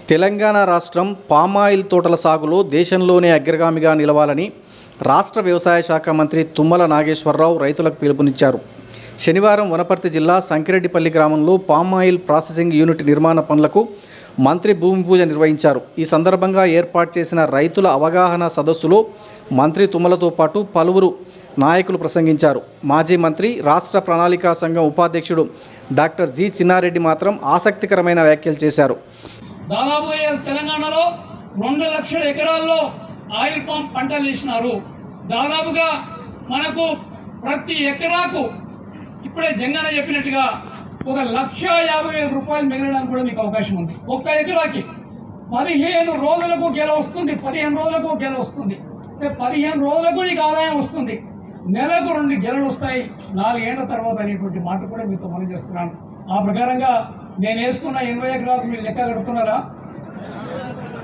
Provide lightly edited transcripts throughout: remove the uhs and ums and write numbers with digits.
తెలంగాణ రాష్ట్రం పామాయిల్ తోటల సాగులో దేశంలోనే అగ్రగామిగా నిలవాలని రాష్ట్ర వ్యవసాయ శాఖ మంత్రి తుమ్మల నాగేశ్వరరావు రైతులకు పిలుపునిచ్చారు. శనివారం వనపర్తి జిల్లా సంకిరెడ్డిపల్లి గ్రామంలో పామాయిల్ ప్రాసెసింగ్ యూనిట్ నిర్మాణ పనులకు మంత్రి భూమి పూజ నిర్వహించారు. ఈ సందర్భంగా ఏర్పాటు చేసిన రైతుల అవగాహన సదస్సులో మంత్రి తుమ్మలతో పాటు పలువురు నాయకులు ప్రసంగించారు. మాజీ మంత్రి, రాష్ట్ర ప్రణాళికా సంఘం ఉపాధ్యక్షుడు డాక్టర్ జి చిన్నారెడ్డి మాత్రం ఆసక్తికరమైన వ్యాఖ్యలు చేశారు. దాదాపు తెలంగాణలో 2 లక్షల ఎకరాల్లో ఆయిల్ పామ్ పంటలు వేసినారు. దాదాపుగా మనకు ప్రతి ఎకరాకు ఇప్పుడే జంగన చెప్పినట్టుగా 1,50,000 రూపాయలు మిగలడానికి కూడా మీకు అవకాశం ఉంది. ఒక్క ఎకరాకి 15 రోజులకు గెల వస్తుంది. 15 రోజులకు గెల వస్తుంది. 15 రోజులకు నీకు ఆదాయం వస్తుంది. నెలకు 2 గెలలు వస్తాయి 4 ఏళ్ల తర్వాత అనేటువంటి మాట కూడా మీతో మనం చేస్తున్నాను. ఆ ప్రకారంగా నేను వేసుకున్న 80 ఎకరాలకు మీరు లెక్క కడుతున్నారా?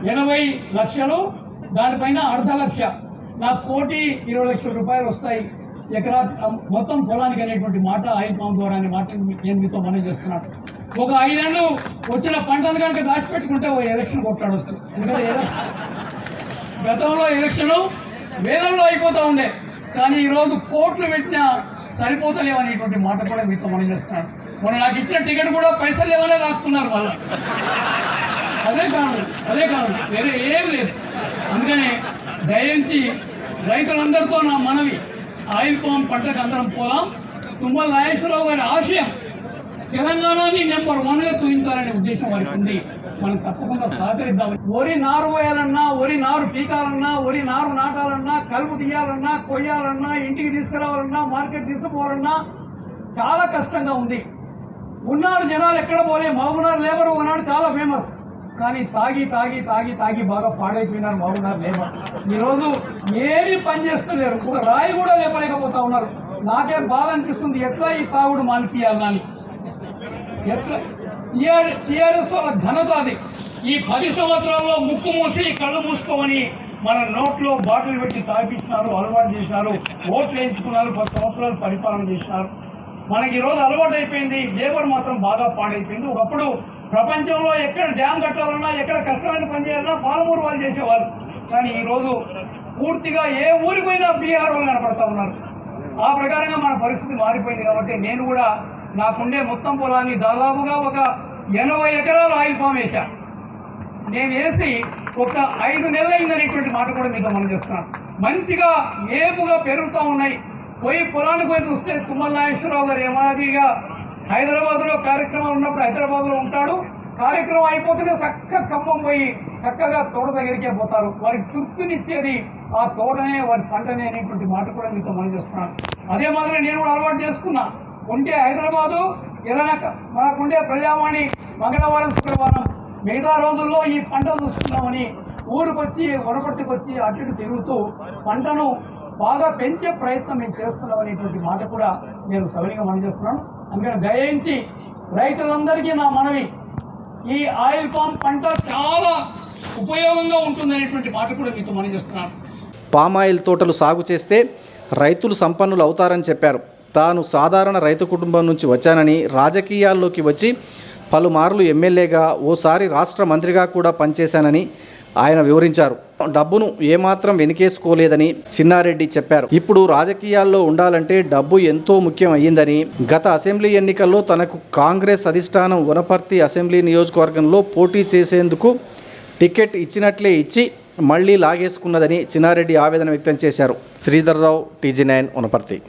80 లక్షలు, దానిపైన 1,50,000, నాకు 1,20,00,000 రూపాయలు వస్తాయి ఎకరా మొత్తం పొలానికి అనేటువంటి మాట ఆయిల్ పామ్ ద్వారా అనే మాట నేను మీతో మనం చేస్తున్నాను. ఒక 5 ఏళ్ళు వచ్చిన పంటను కనుక దాచిపెట్టుకుంటే ఓ ఎలక్షన్ కొట్టాడవచ్చు. ఎందుకంటే గతంలో ఎలక్షన్ వేలల్లో అయిపోతూ ఉండే, కానీ ఈరోజు కోట్లు పెట్టినా సరిపోతలేవు అనేటువంటి మాట కూడా మీతో మనం చేస్తున్నాను. మొన్న నాకు ఇచ్చిన టికెట్ కూడా పైసలు లేవనే రాక్కున్నారు మళ్ళీ. అదే కారణం, వేరే ఏం లేదు. అందుకని దయించి రైతులందరితో నా మనవి, ఆయిల్ పామ్ పంటకు అందరం పోదాం. తుమ్మల నాగేశ్వరరావు గారి ఆశయం తెలంగాణని నెంబర్ 1గా చూపించాలనే ఉద్దేశం వారికి ఉంది. మనం తప్పకుండా సహకరిద్దాం. వరి నారు పోయాలన్నా, వరి నారు పీకాలన్నా, వరి నారు నాటాలన్నా, కలుపు తీయాలన్నా, కొయ్యాలన్నా, ఇంటికి తీసుకురావాలన్నా, మార్కెట్ తీసుకుపోవాలన్నా చాలా కష్టంగా ఉంది. ఉన్నాడు జనాలు ఎక్కడ పోలే. మహబూబ్నగర్ లేబర్ ఒకనాడు చాలా ఫేమస్, కానీ తాగి తాగి తాగి తాగి బాగా పాడైపోయినారు మహబూబ్నగర్ లేబర్. ఈరోజు ఏమీ పని చేస్తలేరు, ఒక రాయి కూడా లేపలేకపోతా ఉన్నారు. నాకే బాధ అనిపిస్తుంది, ఎట్లా ఈ తాగుడు మానిపియాలని. ఎట్లా టీఆర్ఎస్ వాళ్ళ ఘనత అది. ఈ 10 సంవత్సరాల్లో ముక్కు మూసి కళ్ళు మూసుకోమని మన నోట్లో బాటిల్ పెట్టి తాగిపించినారు, అలవాటు చేసినారు, ఓట్లు వేయించుకున్నారు, 10 సంవత్సరాలు పరిపాలన చేసినారు. మనకి ఈరోజు అలవాటు అయిపోయింది. లేబర్ మాత్రం బాగా పాడైపోయింది. ఒకప్పుడు ప్రపంచంలో ఎక్కడ డ్యామ్ కట్టాలన్నా, ఎక్కడ కష్టమైన పని చేయాలన్నా పాలమూరు వాళ్ళు చేసేవాళ్ళు, కానీ ఈరోజు పూర్తిగా ఏ ఊరికి పోయినా బీహార్ వాళ్ళు కనపడతా ఉన్నారు. ఆ ప్రకారంగా మన పరిస్థితి మారిపోయింది. కాబట్టి నేను కూడా నాకుండే మొత్తం పొలాన్ని దాదాపుగా ఒక 80 ఎకరాలు ఆయిల్ పామ్ వేశాను. నేను వేసి ఒక 5 నెలలు అయిందనేటువంటి మాట కూడా మీతో మనం చేస్తున్నాను. మంచిగా ఏపుగా పెరుగుతూ ఉన్నాయి. పోయి పొలానికి పోయి చూస్తే తుమ్మల నాగేశ్వరరావు గారు ఏమాదిరిగా హైదరాబాద్లో కార్యక్రమాలు ఉన్నప్పుడు హైదరాబాద్లో ఉంటాడు. కార్యక్రమం అయిపోతూనే ఖమ్మం పోయి చక్కగా తోట దగ్గరికే పోతారు. వారికి తృప్తినిచ్చేది ఆ తోటనే, వారి పంటనే అనేటువంటి మాట కూడా మీతో మనం చేస్తున్నాను. అదే మాదిరి నేను కూడా అలవాటు చేసుకున్నా. ఉంటే హైదరాబాదు, ఏదైనా మనకుండే ప్రజావాణి మంగళవారం, శుక్రవారం, మిగతా రోజుల్లో ఈ పంట చూసుకున్నామని ఊరికొచ్చి వనపర్తికి వచ్చి అటు ఇటు తిరుగుతూ పంటను బాగా పెంచే ప్రయత్నం మేము చేస్తున్నాం అనేటువంటి మాట కూడా నేను సవినీయంగా మనం చేస్తున్నాను. అందుకని దయించి రైతులందరికీ నా మనవి, ఈ ఆయిల్ పామ్ పంట చాలా ఉపయోగంగా ఉంటుందనేటువంటి మాట కూడా మీతో మనం చేస్తున్నాను. పామాయిల్ తోటలు సాగు చేస్తే రైతులు సంపన్నులు అవుతారని చెప్పారు. తాను సాధారణ రైతు కుటుంబం నుంచి వచ్చానని, రాజకీయాల్లోకి వచ్చి పలుమార్లు ఎమ్మెల్యేగా, ఓసారి రాష్ట్ర మంత్రిగా కూడా పనిచేశానని ఆయన వివరించారు. డబ్బును ఏమాత్రం వెనుకేసుకోలేదని చిన్నారెడ్డి చెప్పారు. ఇప్పుడు రాజకీయాల్లో ఉండాలంటే డబ్బు ఎంతో ముఖ్యం అయ్యిందని, గత అసెంబ్లీ ఎన్నికల్లో తనకు కాంగ్రెస్ అధిష్టానం వనపర్తి అసెంబ్లీ నియోజకవర్గంలో పోటీ చేసేందుకు టికెట్ ఇచ్చినట్లే ఇచ్చి మళ్లీ లాగేసుకున్నదని చిన్నారెడ్డి ఆవేదన వ్యక్తం చేశారు. శ్రీధర్రావు, TG9, వనపర్తి.